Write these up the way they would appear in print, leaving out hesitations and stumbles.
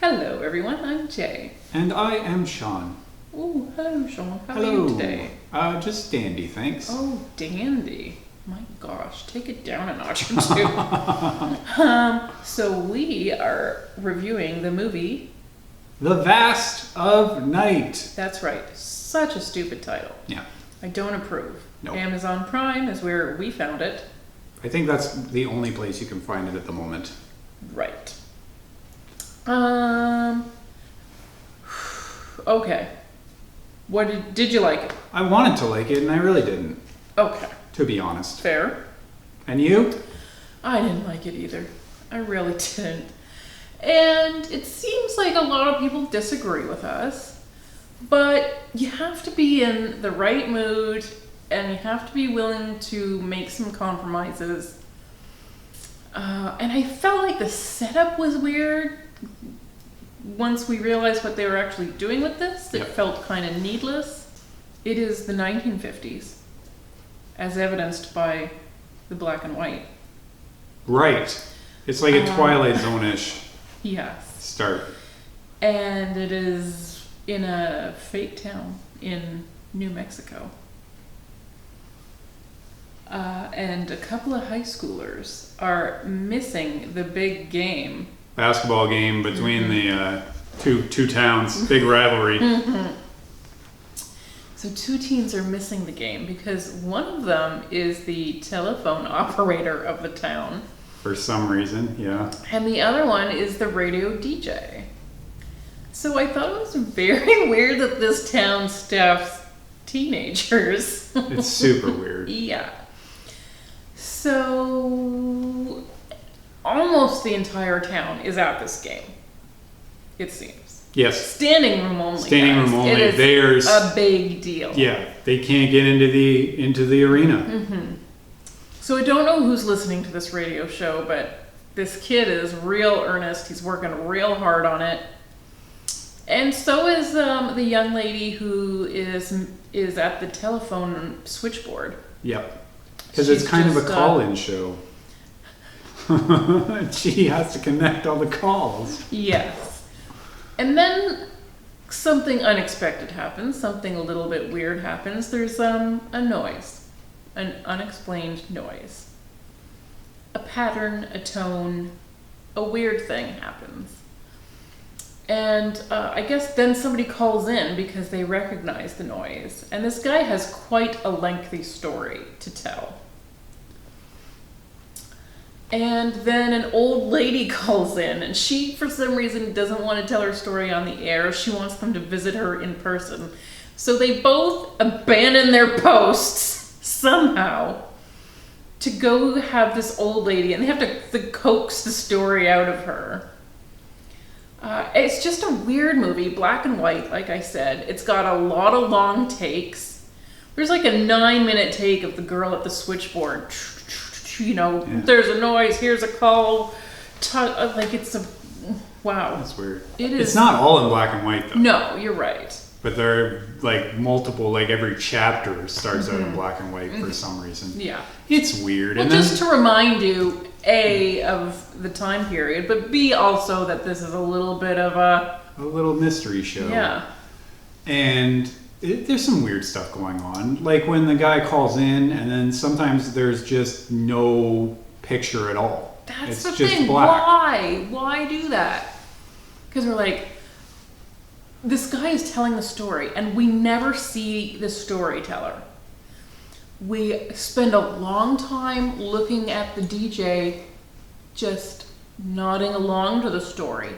Hello everyone, I'm Jay. And I am Sean. Oh, hello Sean. How Hello. are you today? Just dandy, thanks. Oh, dandy. My gosh, take it down a notch or two. So we are reviewing the movie The Vast of Night. That's right. Such a stupid title. Yeah. I don't approve. Nope. Amazon Prime is where we found it. I think that's the only place you can find it at the moment. Right. Okay. What did you like it? I wanted to like it, and I really didn't, Okay. to be honest. Fair. And you? I didn't like it either. I really didn't. And it seems like a lot of people disagree with us, but you have to be in the right mood and you have to be willing to make some compromises. And I felt like the setup was weird. Once we realized what they were actually doing with this, it felt kind of needless. It is the 1950s, as evidenced by the black and white. Right. It's like a Twilight Zone-ish Yes. start. And it is in a fake town in New Mexico. And a couple of high schoolers are missing the big game. Basketball game between the two towns. Big rivalry. So two teens are missing the game because one of them is the telephone operator of the town. For some reason, yeah. And the other one is the radio DJ. So I thought it was very weird that this town staffs teenagers. It's super weird. Yeah. So almost the entire town is at this game, it seems. Yes. Standing room only. Standing guys. room only. It is There's a big deal. Yeah, they can't get into the arena. Mm-hmm. So I don't know who's listening to this radio show, but this kid is real earnest. He's working real hard on it. And so is the young lady who is at the telephone switchboard. Yep. Because it's kind of a call-in show. She has to connect all the calls. Yes. And then something unexpected happens. Something a little bit weird happens. There's a noise. An unexplained noise. A pattern, a tone, a weird thing happens. And I guess then somebody calls in because they recognize the noise. And this guy has quite a lengthy story to tell. And then an old lady calls in, and she, for some reason, doesn't want to tell her story on the air. She wants them to visit her in person. So they both abandon their posts somehow to go have this old lady, and they have to coax the story out of her. It's just a weird movie, black and white, like I said. It's got a lot of long takes. There's like a 9-minute take of the girl at the switchboard. There's a noise, here's a call. Like it's a, wow. That's weird. It is. It's not all in black and white though. No, you're right. But there are like multiple, like every chapter starts out in black and white for some reason. Yeah. It's weird. Well, and just to remind you, A, of the time period, but B, also that this is a little bit of a little mystery show. Yeah. And there's some weird stuff going on. Like when the guy calls in and then sometimes there's just no picture at all. That's the just thing. Black. Why? Why do that? Because we're like, this guy is telling the story and we never see the storyteller. We spend a long time looking at the DJ just nodding along to the story.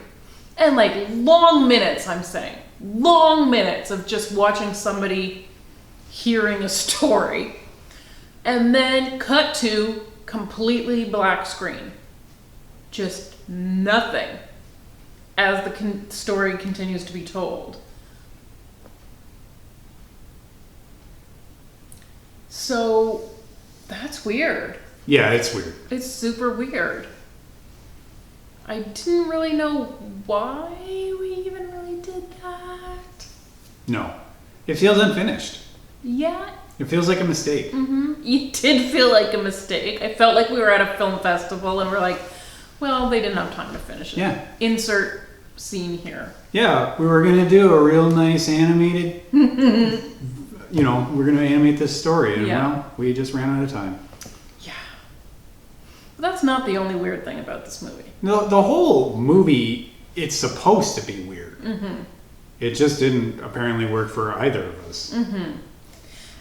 And like long minutes, I'm saying. Long minutes of just watching somebody hearing a story. And then cut to completely black screen. Just nothing as the story continues to be told. So that's weird. Yeah, it's weird. It's super weird. I didn't really know why we even really did that. No. It feels unfinished. Yeah. It feels like a mistake. Mm-hmm. It did feel like a mistake. I felt like we were at a film festival and we're like, well, they didn't have time to finish it. Yeah. Insert scene here. Yeah, we were going to do a real nice animated, you know, we're going to animate this story. And well, we just ran out of time. Yeah. But that's not the only weird thing about this movie. No, the whole movie, it's supposed to be weird. Mm-hmm. It just didn't apparently work for either of us. Mm-hmm.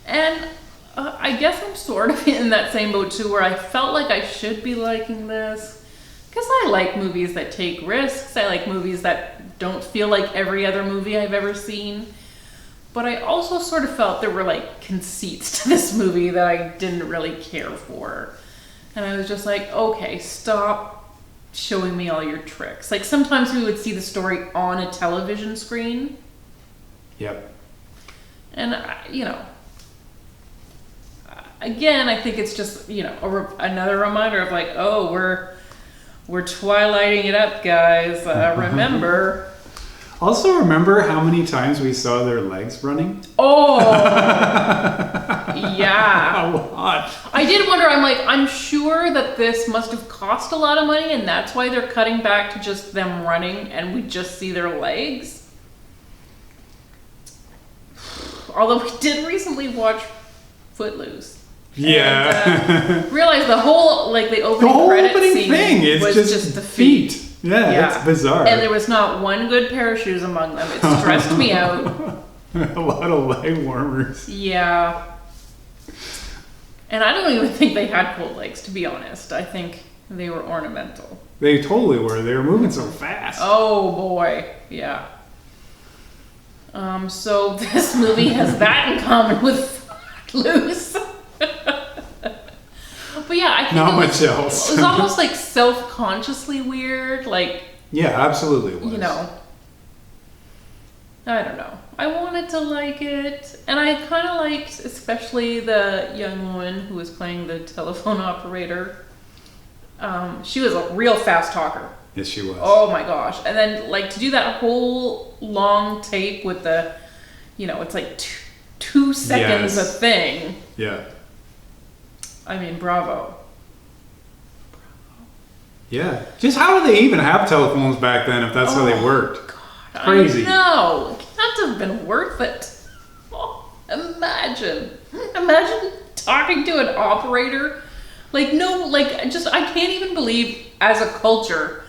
And I guess I'm sort of in that same boat too, where I felt like I should be liking this. Because I like movies that take risks. I like movies that don't feel like every other movie I've ever seen. But I also sort of felt there were like conceits to this movie that I didn't really care for. And I was just like, okay, stop showing me all your tricks. Like sometimes we would see the story on a television screen. Yep. And, you know, again, I think it's just, you know, another reminder of like, oh, we're Twilighting it up, guys. Remember. Also, remember how many times we saw their legs running? Oh, yeah. A lot. I did wonder, I'm sure that this must have cost a lot of money and that's why they're cutting back to just them running and we just see their legs. Although we did recently watch Footloose. Yeah. And, realized the whole, like, the opening credit scene thing is was just the feet. Yeah, it's bizarre. And there was not one good pair of shoes among them. It stressed me out. A lot of leg warmers. Yeah. And I don't even think they had cold legs, to be honest. I think they were ornamental. They totally were. They were moving so fast. Oh, boy. Yeah. So this movie has that in common with Footloose. But yeah, I think not much else. It was almost like self-consciously weird, like. Yeah, absolutely it was. You know, I don't know. I wanted to like it, and I kind of liked, especially the young woman who was playing the telephone operator. She was a real fast talker. Yes, she was. Oh my gosh! And then like to do that whole long tape with the, you know, it's like 2 seconds a thing. Yeah. I mean, bravo. Yeah. Just how do they even have telephones back then if that's how they worked? God, crazy. I know. It can't have been worth it. Oh, imagine talking to an operator. Like, no, like, just, I can't even believe as a culture,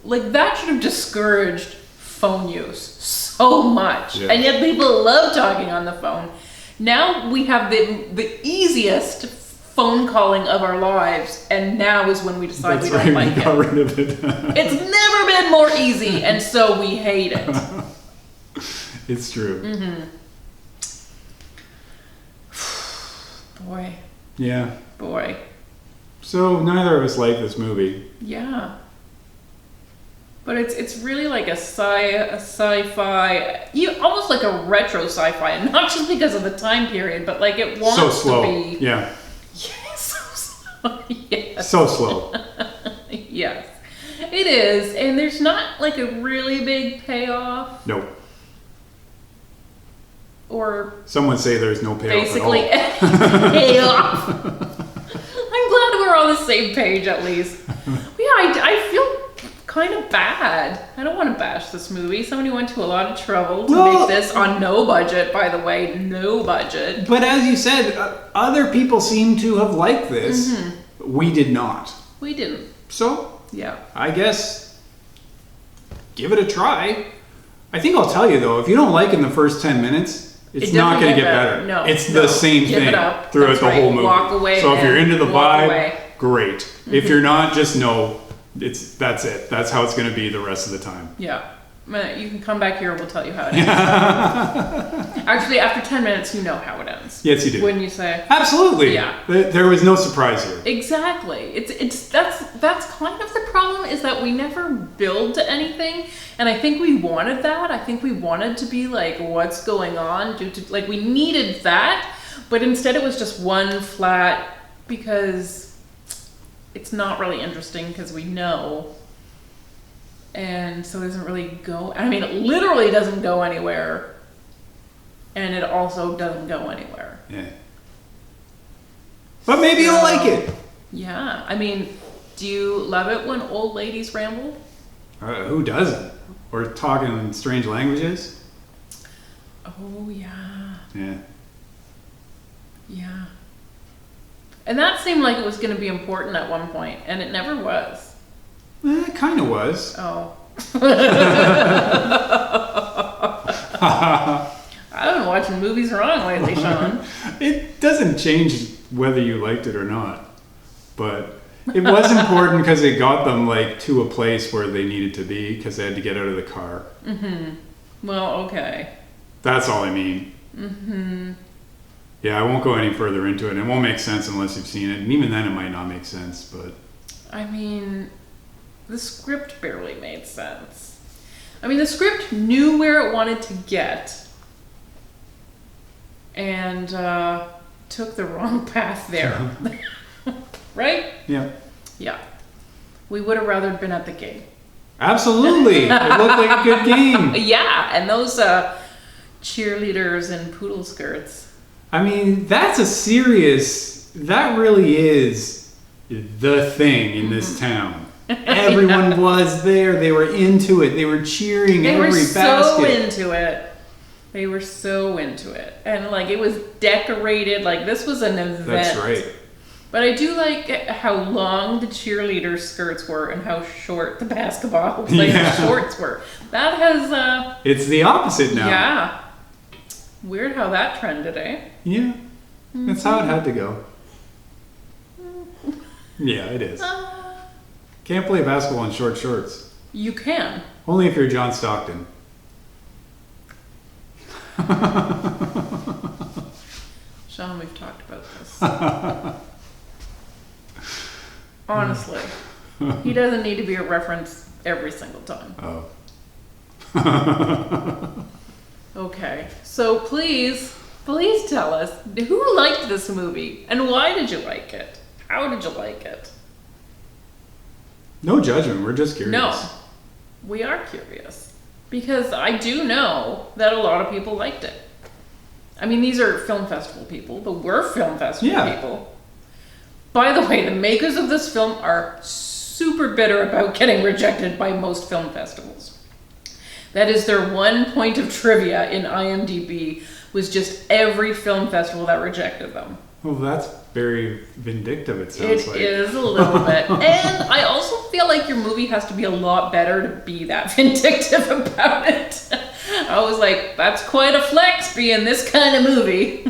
like, that should have discouraged phone use so much. Yeah. And yet people love talking on the phone. Now we have the easiest phone calling of our lives, and now is when we decide we don't like it. Got rid of it. It's never been more easy, and so we hate it. It's true. Mm-hmm. Boy. Yeah. Boy. So neither of us like this movie. Yeah. But it's really like a sci-fi, almost like a retro sci-fi, and not just because of the time period, but like it wants so slow. to be. Yeah. Yeah, so slow. Yes. So slow. Yes, it is, and there's not like a really big payoff. Nope. Or someone say there's no payoff basically at all. Payoff. I'm glad we're on the same page at least. Yeah, I feel kind of bad. I don't want to bash this movie. Somebody went to a lot of trouble to make this on no budget, by the way. No budget. But as you said, other people seem to have liked this. Mm-hmm. We did not. We didn't. So, yeah. I guess give it a try. I think I'll tell you though, if you don't like it in the first 10 minutes, it's not going to get better. No. It's the same thing throughout the whole movie. Walk away. So if you're into the vibe, great. Mm-hmm. If you're not, just know that's it. That's how it's going to be the rest of the time. Yeah. You can come back here and we'll tell you how it ends. Actually, after 10 minutes, you know how it ends. Yes, you do. Wouldn't you say? Absolutely. Yeah. There was no surprise here. Exactly. That's kind of the problem, is that we never build to anything. And I think we wanted that. I think we wanted to be like, what's going on? Like, we needed that. But instead it was just one flat, because it's not really interesting because we know. And so it doesn't really go, I mean, it literally doesn't go anywhere. And it also doesn't go anywhere. Yeah. But maybe you'll like it. Yeah. I mean, do you love it when old ladies ramble? Who doesn't? Or talking in strange languages? Oh, yeah. Yeah. Yeah. And that seemed like it was going to be important at one point, and it never was. It kind of was. Oh. I've been watching movies wrong lately, Sean. It doesn't change whether you liked it or not. But it was important because it got them like to a place where they needed to be because they had to get out of the car. Mm-hmm. Well, okay. That's all I mean. Mm-hmm. Yeah, I won't go any further into it. It won't make sense unless you've seen it. And even then it might not make sense, but... I mean, the script barely made sense. I mean, the script knew where it wanted to get and took the wrong path there. Right? Yeah. Yeah. We would have rather been at the game. Absolutely. It looked like a good game. Yeah, and those cheerleaders in poodle skirts. I mean, that really is the thing in this town. Everyone was there. They were into it. They were cheering every basket. They were so into it. They were so into it. And like it was decorated. Like this was an event. That's right. But I do like how long the cheerleader skirts were and how short the basketball player shorts were. That has... it's the opposite now. Yeah. Weird how that trended, eh? Yeah. That's how it had to go. Yeah, it is. Can't play basketball in short shorts. You can. Only if you're John Stockton. Sean, we've talked about this. Honestly. He doesn't need to be a reference every single time. Oh. Okay. So please tell us, who liked this movie? And why did you like it? How did you like it? No judgment. We're just curious. No. We are curious. Because I do know that a lot of people liked it. I mean, these are film festival people, but we're film festival people. By the way, the makers of this film are super bitter about getting rejected by most film festivals. That is their one point of trivia in IMDb, was just every film festival that rejected them. Well, that's very vindictive, it sounds like. It is a little bit. And I also feel like your movie has to be a lot better to be that vindictive about it. I was like, that's quite a flex being this kind of movie.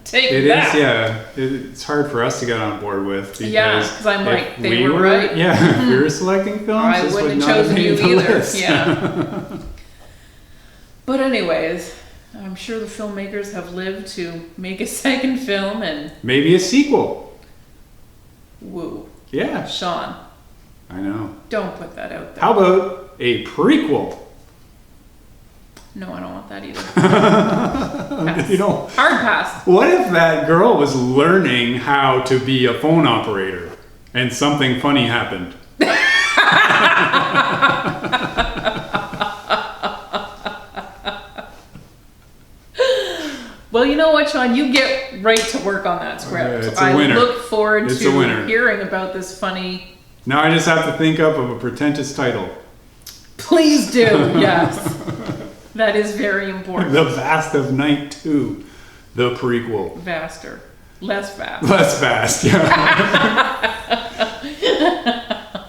Take that. It is, yeah. It's hard for us to get on board with. Because I'm like, they were right. Yeah, if we were selecting films, I this wouldn't would have not chosen have you made the either. list. Yeah. But anyways, I'm sure the filmmakers have lived to make a second film and... Maybe a sequel. Woo. Yeah. Sean. I know. Don't put that out there. How about a prequel? No, I don't want that either. You know, hard pass. What if that girl was learning how to be a phone operator and something funny happened? Well, you know what, Sean? You get right to work on that script. It's a winner. I look forward It's to a winner. hearing about this funny... Now I just have to think up of a pretentious title. Please do, yes. That is very important. The Vast of Night 2, the prequel. Vaster. Less vast. Less vast, yeah.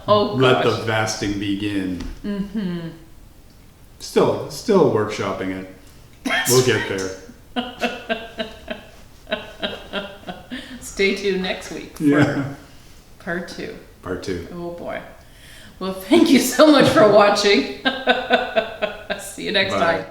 Oh, Let gosh. the vasting begin. Mm-hmm. Still workshopping it. We'll get there. Stay tuned next week for part 2. Part 2. Oh boy. Well, thank you so much for watching. See you next Bye. time.